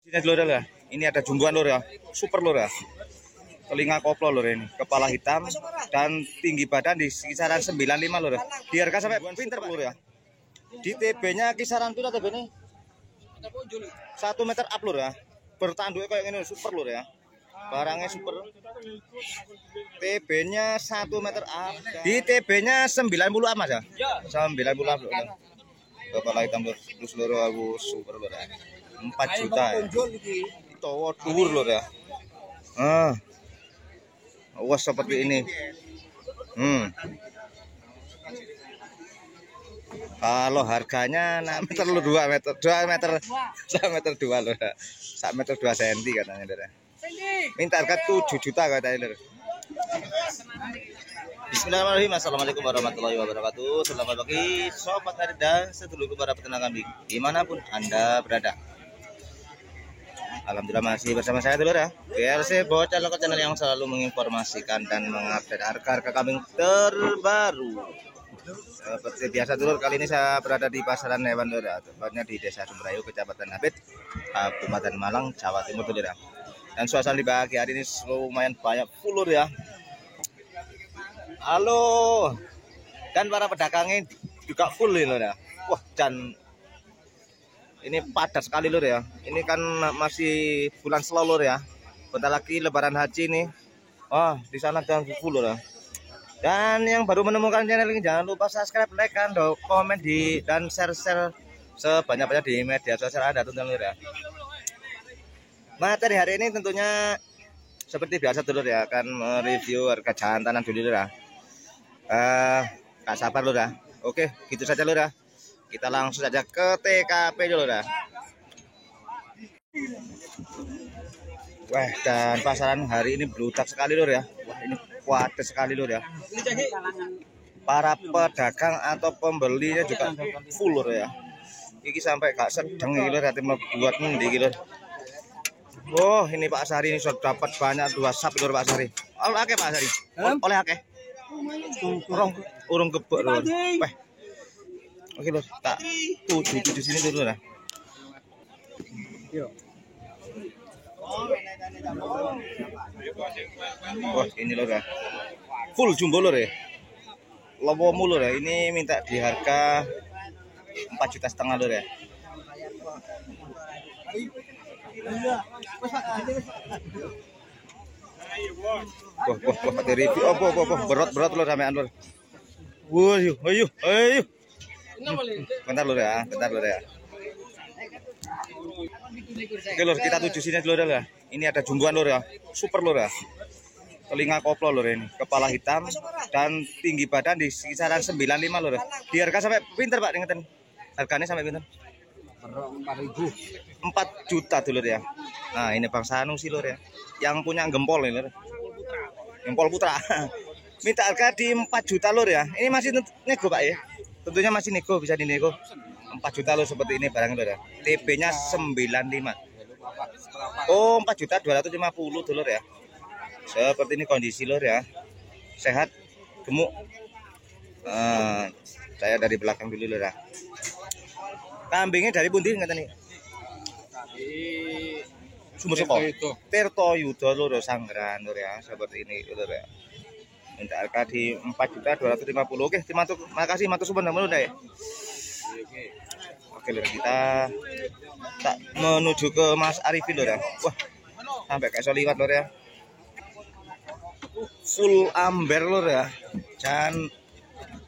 Ini lur ya. Ini ada jumbuan lur ya. Super lur ya. Telinga koplo lur ini. Kepala hitam dan tinggi badan di kisaran 95 lur ya. Di harga sampai pinter Pak lur ya. Di TB-nya kisaran tuh TB ini 1 meter up lur ya. Bertanduknya kayak gini super lur ya. Barangnya super. TB-nya 1 meter up. Di TB-nya 90 up Mas ya? 90 up lur ya. Kepala hitam lur. Terus lur aku super lur ya. 4 juta ya. Towo dhuwur lur ya. Wah seperti ini. Kalau harganya 6 meter lu 2 meter 2 meter 1 meter 2 lur. 1 meter 2 cm katanya lur. Minta harga 7 juta katanya lur. Bismillahirrahmanirrahim. Assalamualaikum warahmatullahi wabarakatuh. Selamat pagi sobat hari dan sedulurku para peternak kambing dimanapun Anda berada. Alhamdulillah masih bersama saya dulu ya. BLC Bocah Lokal channel yang selalu menginformasikan dan mengupdate harga kambing terbaru. Seperti biasa dulu, kali ini saya berada di pasaran hewan dulu ya, tepatnya di Desa Sumberayu, Kecamatan Abit, Kabupaten Malang, Jawa Timur dulu ya. Dan suasana di pagi hari ini lumayan banyak full ya. Halo. Dan para pedagangnya juga full ini ya. Wah, dan ini padat sekali lur ya. Ini kan masih bulan Slow lur ya. Bentar lagi Lebaran Haji nih. Oh, di sana dan full lur ya. Dan yang baru menemukan channel ini jangan lupa subscribe, like, dan komen dan share sebanyak-banyak di media sosial Anda tentunya lur ya. Materi hari ini tentunya seperti biasa dulu ya, akan mereview harga jantanan dulu lur ya. Gak sabar lur ya. Oke, gitu saja lur ya. Kita langsung saja ke TKP dulu dah. Wah, dan pasaran hari ini beludak sekali lur ya. Wah, ini kuat sekali lur ya. Para pedagang atau pembelinya juga full lur ya. Iki sampai gak sedang iki lur, hati buat ngendi iki lur. Oh, ini Pak Sari ini sudah dapat banyak 2 sap lur Pak Sari. Oleh akeh Pak Sari. Oleh akeh. Urung gebek lur. Wah. Oke lur, tak tuju sini dulu lah. Wah ini lur ya, full jumbo lur ya, lowo mulur ya. Ini minta di harga 4,5 juta lur ya. Wah, pakai review. Berat lur sampean lur. Wah, ayo. Bentar lur ya. Oke lur, kita tuju sini lur ya. Ini ada jumbuan lur ya, super lur ya. Telinga koplo lur ini, kepala hitam dan tinggi badan di kisaran 95 lur. Di harga sampai pinter Pak, ingetin. Harganya sampai pinter? 4 juta dulu ya. Nah, ini Bang Sanusi lur ya. Yang punya gempol ini lur. Gempol putra. Minta harga di 4 juta lur ya. Ini masih nego Pak ya. Tentunya masih nego, bisa dinego. 4 juta lur seperti ini barang lur ya. TB-nya 95. Oh, 4.250 dulur ya. Seperti ini kondisi lur ya. Sehat, gemuk. Saya dari belakang dulu lur ya. Kambingnya dari pundi ngata nih? Sumber Soko. Tirto Yudo lur Sanggeran lur ya. Seperti ini lur ya. Minta harga di 4.250. Oke, terima kasih matur suwun lur ya. Oke lur, kita tak menuju ke Mas Arifin lur ya. Wah, sampai kayak liwat lur ya. Full amber lur ya. Dan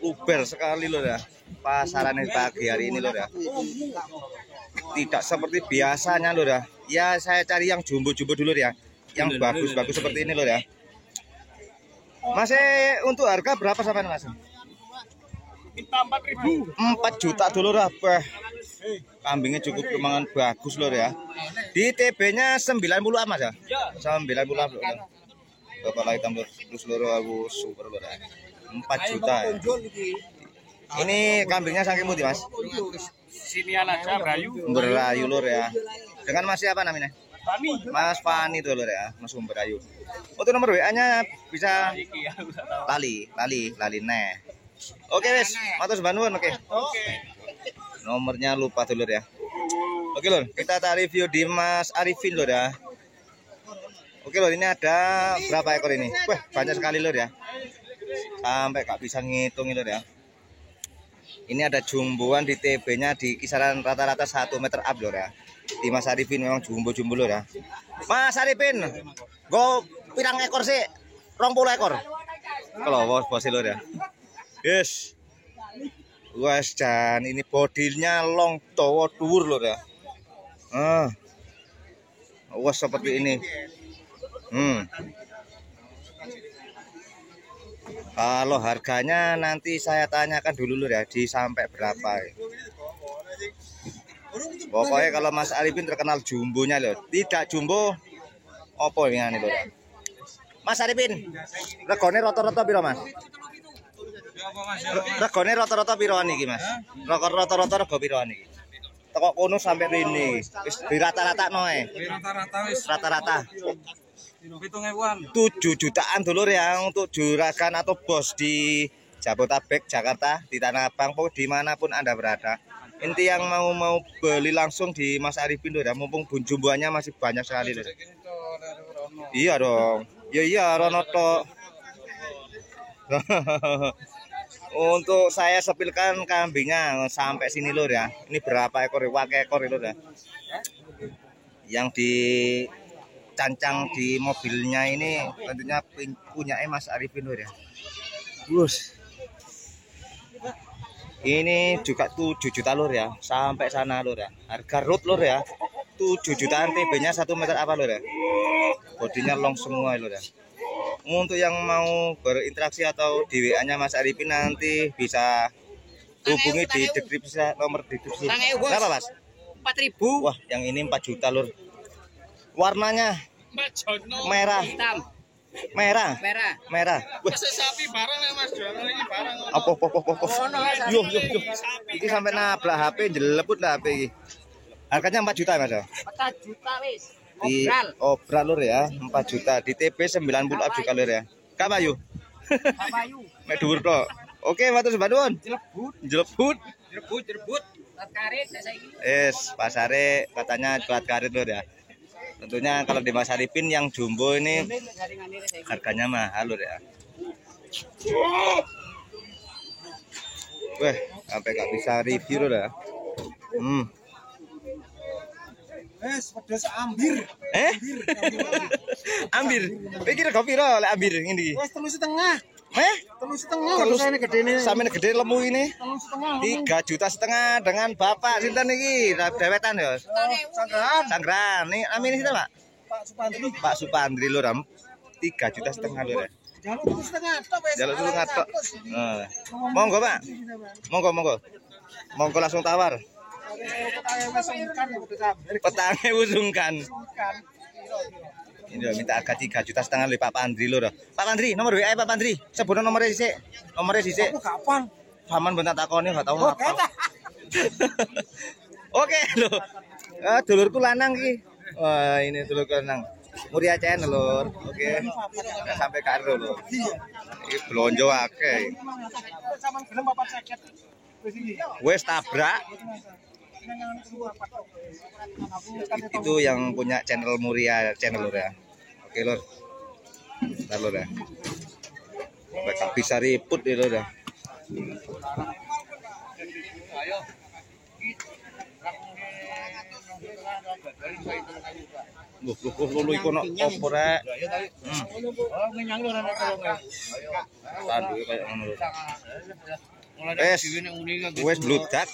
luber sekali lur ya. Pasaran pagi hari ini lur ya. Tidak seperti biasanya lur ya. Ya saya cari yang jumbo-jumbo dulu ya. Yang bagus-bagus seperti ini lur ya. Masih untuk harga berapa sampai Mas? Minta 4.000. 4 juta dulu apa? Kambingnya cukup lumayan bagus lur ya. Di TB-nya 90 Mas ya? 90 lur. Kepala hitam lur. Terus lur aku super lur ya. 4 juta ya. Ini kambingnya saking putih Mas? Sinian aja Berayu lur ya. Dengan Mas siapa namanya? Fani. Mas Fani tuh lur ya, Mas Berayu. Untuk nomor WA-nya bisa lali nih. Oke wes, matur suwun oke. Oke. Nomornya lupa dulur ya. Oke lor, kita review di Mas Arifin lor ya. Oke lor, ini ada berapa ekor ini? Wah, banyak sekali lor ya. Sampai gak bisa ngitung lor ya. Ini ada jumboan di TB-nya di kisaran rata-rata 1 meter up lor ya. Di Mas Arifin memang jumbo-jumbo lor ya. Mas Arifin, go pirang ekor sih? 20 ekor. Kalau bos lor ya. Yes. Wes dan ini bodinya long towo dhuwur lor ya. Wes seperti ini. Kalau harganya nanti saya tanyakan dulu lur ya, di sampai berapa. Pokoknya kalau Mas Arifin terkenal jumbonya lur. Tidak jumbo opo ini lur. Mas Arifin, regane rata-rata piro Mas? Regane rata-rata piro niki Mas? Rata-rata rego piro niki? Teko kono sampai rene. Wis dirata-ratakno ae. Rata-rata wis. Rata-rata. 7.000-an. 7 jutaan dulur ya untuk juragan atau bos di Jabotabek, Jakarta, di Tanah Abang, dimanapun Anda berada. Inti yang mau beli langsung di Mas Arifin lho ya, mumpung jumbuannya masih banyak sekali lho. Iya dong. Iya rono tok. Untuk saya sepilkan kambingnya sampai sini lho ya. Ini berapa ekor? Wakai ekor itu ya. Yang di cancang di mobilnya ini tentunya punya Mas Arifin lur ya. Ini juga 7 juta lur ya, sampai sana lur ya. Harga road lur ya. 7 jutaan TB-nya 1 meter apa lur ya. Bodinya long semua lur ya. Untuk yang mau berinteraksi atau di WA-nya Mas Arifin nanti bisa hubungi di deskripsi, nomor di deskripsi. Berapa Mas? 4.000. Wah, yang ini 4 juta lur. Warnanya merah. Hitam. Merah. Wah, Sapi barang ya Mas, jualan ini barang. apa. Yo. Iki sampai nabrak HP jeleput lah HP iki. Harganya 4 juta Mas. 4 juta wis. Di obral lur ya, 4 juta. Di TP 90 up juga lur ya. Kak Bayu. Papayu. Mek dhuwur tok. Oke, matur sembah nuwun. Jelebut. Lat karet saiki. Pasare katanya cuat karet lur ya. Tentunya kalau di Mas Arifin yang jumbo ini harganya mahal lur ya. Wah, sampai gak bisa review lur ya. Pedes ambir. Ambir. Iki rego piro lek ambir ngene iki? Wes 3,5. 3,5 gedene. Sampeyan gede lemu ini. 3,5 juta dengan Bapak sinten iki? Dewetan ya. Sanggrahan. Nih namine sinten, Pak? Pak Supandri lho, 3,5 juta lho. Jaluk 3,5 tok. Monggo, Pak. Monggo langsung tawar. Petangnya usungkan. Ini minta harga 3,5 juta oleh Pak Pandri lho. Pak Pandri, nomor WA Pak Pandri. Sebutno nomornya sisik. Nomornya sisik. Kapan? Paman bentar takone enggak tahu apa. Oke lho. Dulurku lanang iki. Wah, ini dulurku lanang. Muria channel lur. Oke. Sampai karo lho. Iki blonjo akeh. Wes tabrak. Itu yang punya channel Muria channel lur ya. Oke lur. Bentar lur ya. Mereka bisa ribut lur ya. Lu ikono opo rek. Tanduke kayak ngono lho. Wes bludak.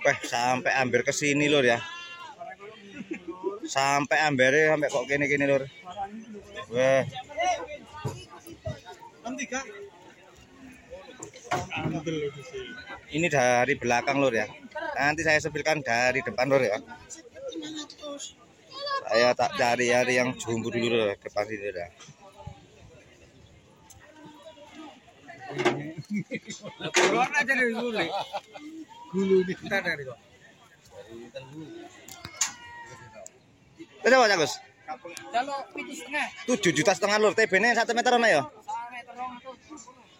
Weh, sampai hampir ke sini lur ya. Sampai ambere sampai kok kene-kene lur. Weh. Ini dari belakang lur ya. Nanti saya sepilkan dari depan lur ya. Saya tak cari yang jumbo dulu lur, depan sini lur ya. Keluar aja dari dulu. Dulu kita dari kok. Coba Gus. Jaluk 7,5. 7,5 juta lur. TB-ne 1 meter ana ya?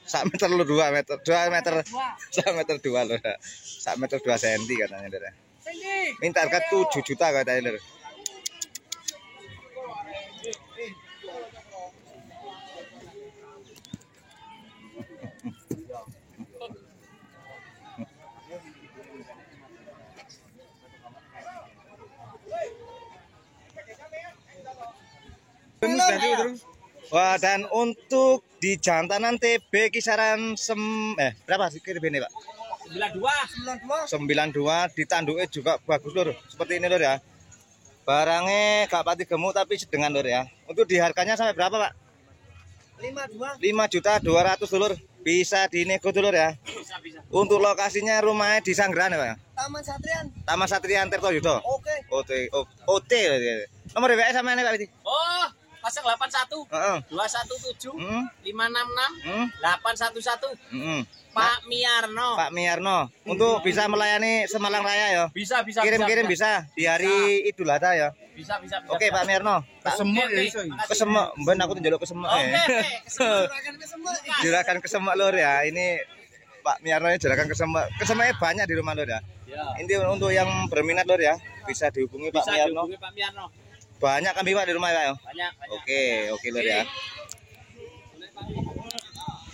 1 meter lur, 2 meter. 2 meter. 1 meter 2 lur. 1 meter 2 senti katanya lur. Minta harga 7 juta katanya lur. Wah, dan untuk di jantanan TB kisaran berapa sih TB ini, Pak? 92 ditanduknya juga bagus lur. Seperti ini lur ya. Barangnya gak pati gemuk tapi sedengan lur ya. Untuk di harganya sampai berapa, Pak? 5.200.000 lur. Bisa dinego lur ya. Bisa. Untuk lokasinya rumahnya di Sanggeran ya, Pak? Taman Satrian Tirtoyudo. Oke. OT. Nomor WA sama ini, Pak Biti? Oh, 081 Heeh. 217 Heeh. 566 811. Pak Miarno. Pak Miarno. Untuk bisa melayani Semalang Raya ya. Bisa. Kirim-kirim bisa di hari Idul Adha ya. Bisa. Oke, Pak Miarno. Kesemuk ya iso. Kesemek, ben aku tuh njaluk kesemek. Juragan kesemek lur ya. Ini Pak Miarno juragan kesemek. Kesemeknya banyak di rumah lur ya. Ini untuk yang berminat lur ya, bisa dihubungi Pak Miarno. Banyak kambing Pak di rumah Pak ya. Banyak. Oke lur ya.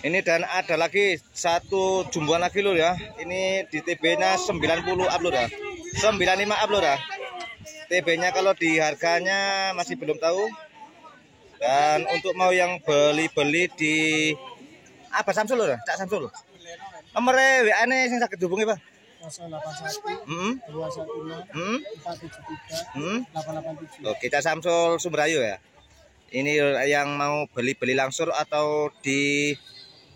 Ini dan ada lagi satu jumbuan lagi lur ya. Ini di TB-nya 90 up lur ya. 95 up lur ya. TB-nya kalau di harganya masih belum tahu. Dan untuk mau yang beli-beli di apa Samsul lur ya? Cak Samsul. Nomornya WA-ne sing saged dihubungi, Pak. 081 216 473 887. Oke, Cak Samsul Sumbrayu ya. Ini yang mau beli-beli langsung atau di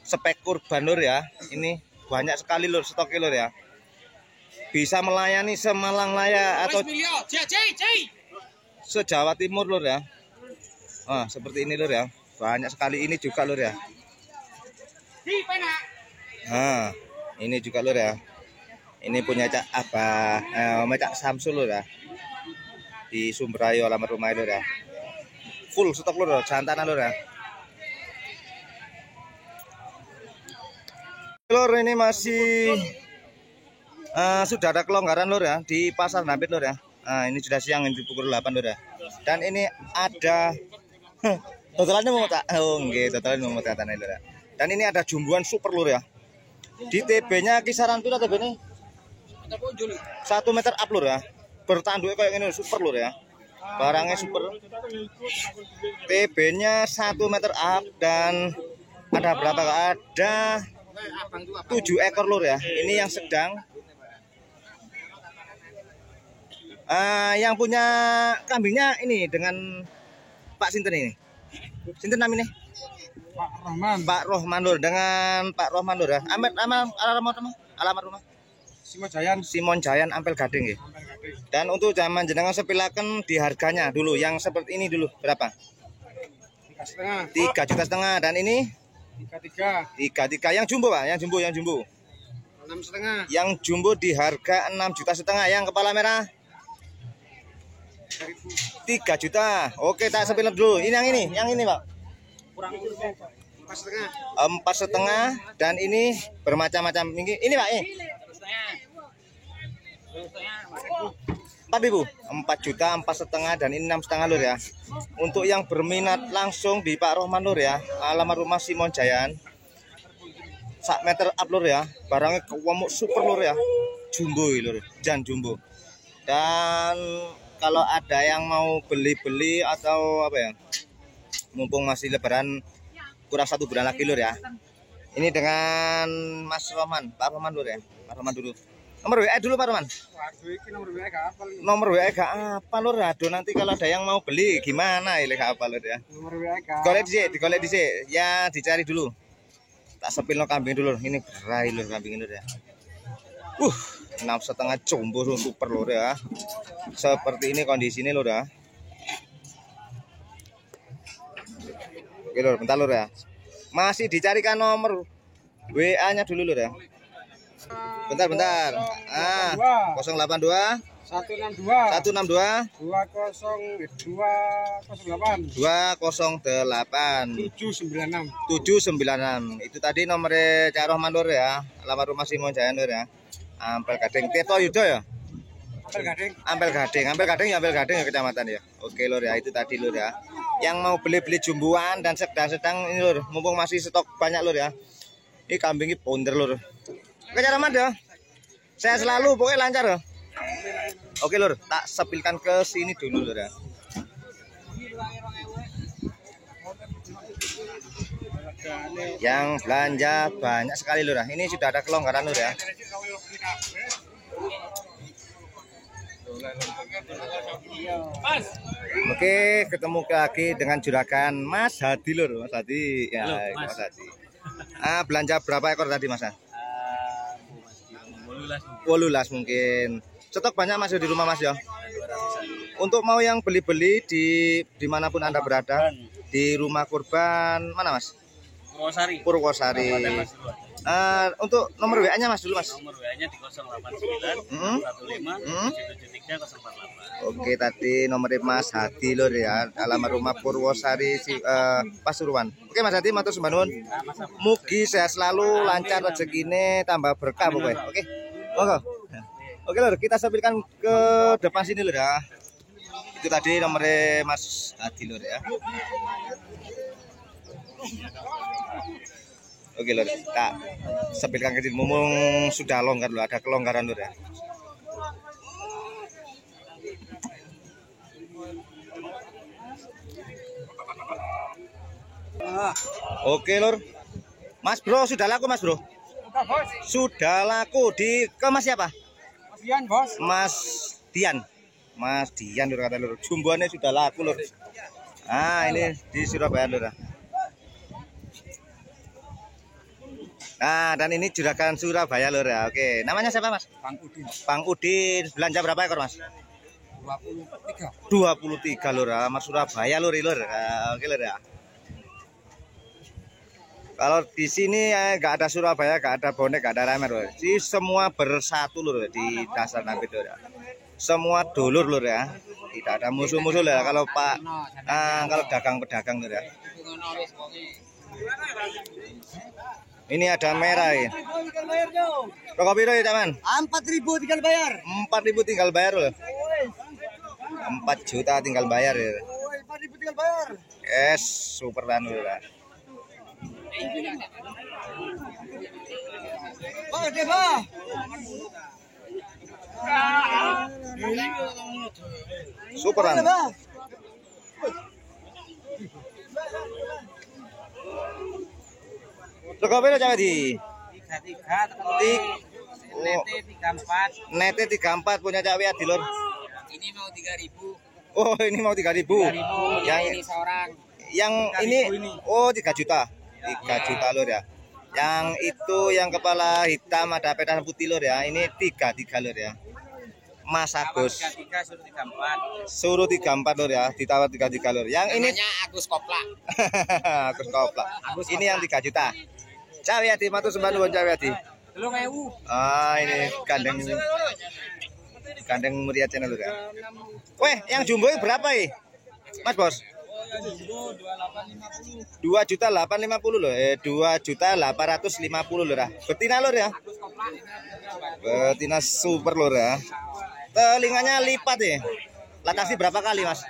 spek kurban lur ya. Ini banyak sekali lur stok lur ya. Bisa melayani Semalang Raya atau se-Jawa Timur lur ya. Seperti ini lur ya. Banyak sekali ini juga lur ya. Ini juga lur ya. Ini punya Cak Cak Samsul lur ya. Di Sumbrayu alamat rumah lur ya. Full stok lur, jantanan lur ya. Lur ini masih sudah ada kelonggaran lur ya di Pasar Dampit lur ya. Ini sudah siang di pukul 8 lur ya. Dan ini ada totalannya mau tak? Oh nggih, totalannya mau tak lur ya. Dan ini ada jumbuan super lur ya. Di TB-nya kisaran tuh TB ini 1 meter up lur ya. Bertanduk kayak gini super lur ya. Barangnya super. TB-nya 1 meter up dan ada berapa? Ada 7 ekor lur ya. Ini yang sedang. Yang punya kambingnya ini dengan Pak Sinten ini. Sinten namanya? Pak Rohman lur, dengan Pak Rohman lur ya. Alamat rumah. Simon Jayan Ampel Gading ya. Dan untuk zaman jenengan sepilaken di harganya dulu yang seperti ini dulu berapa? 3,5 juta. Dan ini 3,3 yang jumbo Pak, yang jumbo 6,5. yang jumbo di harga 6,5 juta. Yang kepala merah 3 juta. Oke, tak sepilih dulu. Ini yang ini Pak. Kurang 4,5 dan ini bermacam-macam. Ini Pak, 4.000, 4 juta, 4,5 dan ini 6,5 lur ya. Untuk yang berminat langsung di Pak Rohman lur ya. Alamat rumah Simon Jayan. 1 meter up lur ya. Barangnya kewamuk super lur ya. Jumbo lur, jan jumbo. Dan kalau ada yang mau beli-beli atau apa ya, mumpung masih lebaran kurang 1 bulan lagi lur ya. Ini dengan Mas Rohman, Pak Rohman lur ya. Pak Rohman dulu. Nomor WA dulu Pak Rohman. Nomor WA gak apa lur. Aduh, nanti kalau ada yang mau beli gimana ini gak apa lur ya. Nomor WA gak. Digolek dhisik. Ya dicari dulu. Tak sepilno kambing dulu. Ini gerai lur kambing lur ya. 6,5 jumbo super lur ya. Seperti ini kondisi ini lur ya. Oke lur, bentar lur ya. Masih dicarikan nomor WA-nya dulu lur ya. Bentar. 082 162 162 208 208 796. 796. Itu tadi nomornya Cak Rohman Lur ya. Alamat rumah Simon Jaya Lur ya. Ampel Gading Tirto Yudo ya. Ampel Gading. Ampel Gading ya kecamatan ya. Oke Lur ya, itu tadi Lur ya. Yang mau beli-beli jumbuan dan sedang ini Lur, mumpung masih stok banyak Lur ya. Ini kambingnya ponder Lur. Oke Cak Rohman ya. Saya selalu pokoknya lancar ya. Oke Lur, tak sepilkan ke sini dulu Lur ya. Yang belanja banyak sekali Lur ya. Ini sudah ada kelonggaran Lur ya. Oke, ketemu lagi dengan juragan Mas Hadi Lur. Mas Hadi ya. Halo, Mas Hadi. Belanja berapa ekor tadi Mas? 18 mungkin. Stok banyak Mas di rumah Mas ya. Untuk mau yang beli-beli dimanapun Anda berada, di rumah kurban mana Mas? Purwosari. Untuk nomor WA-nya Mas dulu Mas. Nomor WA-nya di 089 15 773 048. Oke, tadi nomor Mas Hadi Lur ya, alamat rumah Purwosari Pasuruan. Oke Mas Hadi, matur sembah nuwun. Mugi sehat selalu, lancar rezekine, tambah berkah pokoknya. Oke. Monggo. Oke Lur, kita sampaikan ke depan sini Lur ya. Itu tadi nomornya Mas Hadi Lur ya. Oke Lur, kita sampaikan ke sini. Mumpung sudah longgar Lur, ada kelonggaran Lur ya. Oke Lur. Mas Bro, sudah laku Mas Bro? Sudah laku di ke Mas siapa? Mas Dian, Bos. Mas Dian Lur kata Lur. Jumbuannya sudah laku Lur. Ini di Surabaya Lur. Nah, dan ini juragan Surabaya Lur ya. Oke, namanya siapa Mas? Bang Udin. Belanja berapa ekor Mas? 23 Lur. Mas Surabaya Lur. Oke Lur ya. Kalau di sini nggak ada Surabaya, nggak ada bonek, nggak ada Ramer Lur. Jadi semua bersatu Lur di dasar Nabi Lur ya. Semua dulur Lur ya. Tidak ada musuh-musuh ya kalau kalau dagang-pedagang Lur ya. Ini ada merah ya. Rokok piro ya, Caman? 4.000 tinggal bayar. 4.000 tinggal bayar loh. 4 juta tinggal bayar ya. 4.000 tinggal bayar. Yes, super banget lah. Oh, Deba. Super banget. Rokok piro Caman di? 33 Nete 34 punya Cak Wiat di Lur. Ini mau 3.000. Oh, ini mau 3.000. Yang ini seorang. Yang ini oh 3 juta. 3 juta Lur ya. Yang itu yang kepala hitam ada pedas putih Lur ya. Ini 3 Lur ya. Mas Agus 33 suruh 34 Lur ya, ditawar 33 Lur. Yang ini namanya Agus Kopla. Agus Kopla. Ini yang 3 juta. Cawiati matur sembah nuwun Cawiati. Ini gandeng Muria Channel Lur ya. Weh, yang jumbo berapa ya? Mas Bos? 2.850 loh. 2.850 Lur ya. Betina Lur ya. Betina super Lur ya. Telinganya lipat ya. Latasi berapa kali Mas?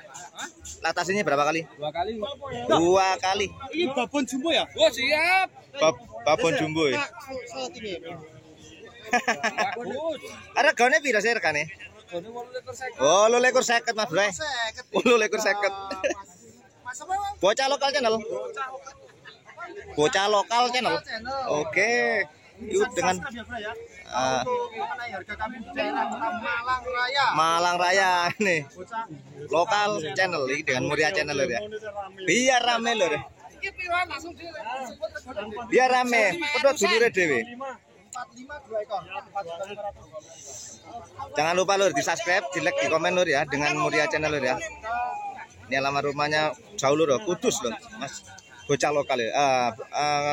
Latasinya berapa kali? 2 kali. Ini babon jumbo ya? Oh, siap. Babon jumbo ya. Ada gaunnya pira sih rekane? Oh, 850 Mas Bro. 850. Bocah lokal channel. Bocah lokal channel. Oke. Yuk dengan Malang Raya nih. Lokal channel ini dengan Muria Channel ya. Biar rame Lur. Biar rame, pedot dulure dhewe. 45 2 ekor. Jangan lupa Lur, di-subscribe, di-like, di komen Lur ya dengan Muria Channel Lur ya. Ini alamat rumahnya jauh Lur, Kudus Lur, Mas. Bocah lokal ya.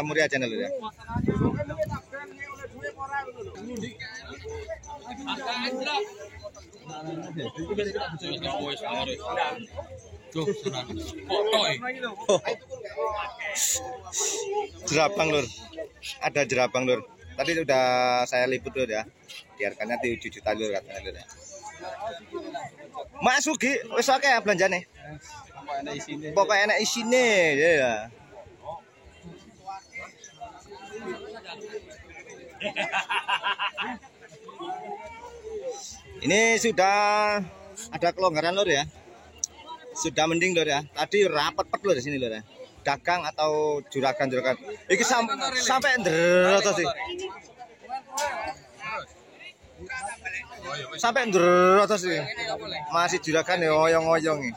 Muria Channel Lur ya. Oh. Jerapang lur, ada jerapang lur. Tadi sudah saya liput lur ya. Biarkannya 7 juta lur katanya lur ya. Mas Sugi, wis akeh belanjane. Pokoknya enak isine ya. Ini sudah ada kelonggaran lur ya. Sudah mending lur ya. Tadi rapat pet lur di sini lur ya. Dagang atau juragan-juragan. Iki sampai ndroto sih. Sampai ndroto sih. Masih juragan ya oyong-oyong nih.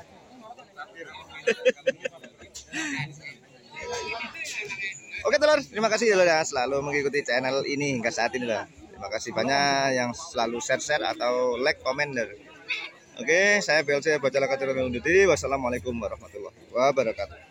Oke telur, terima kasih ya lur ya selalu mengikuti channel ini hingga saat ini lah. Terima kasih banyak yang selalu share atau like, komen. Oke, saya BLC Bacala Kacara undur diri. Wassalamualaikum warahmatullahi wabarakatuh.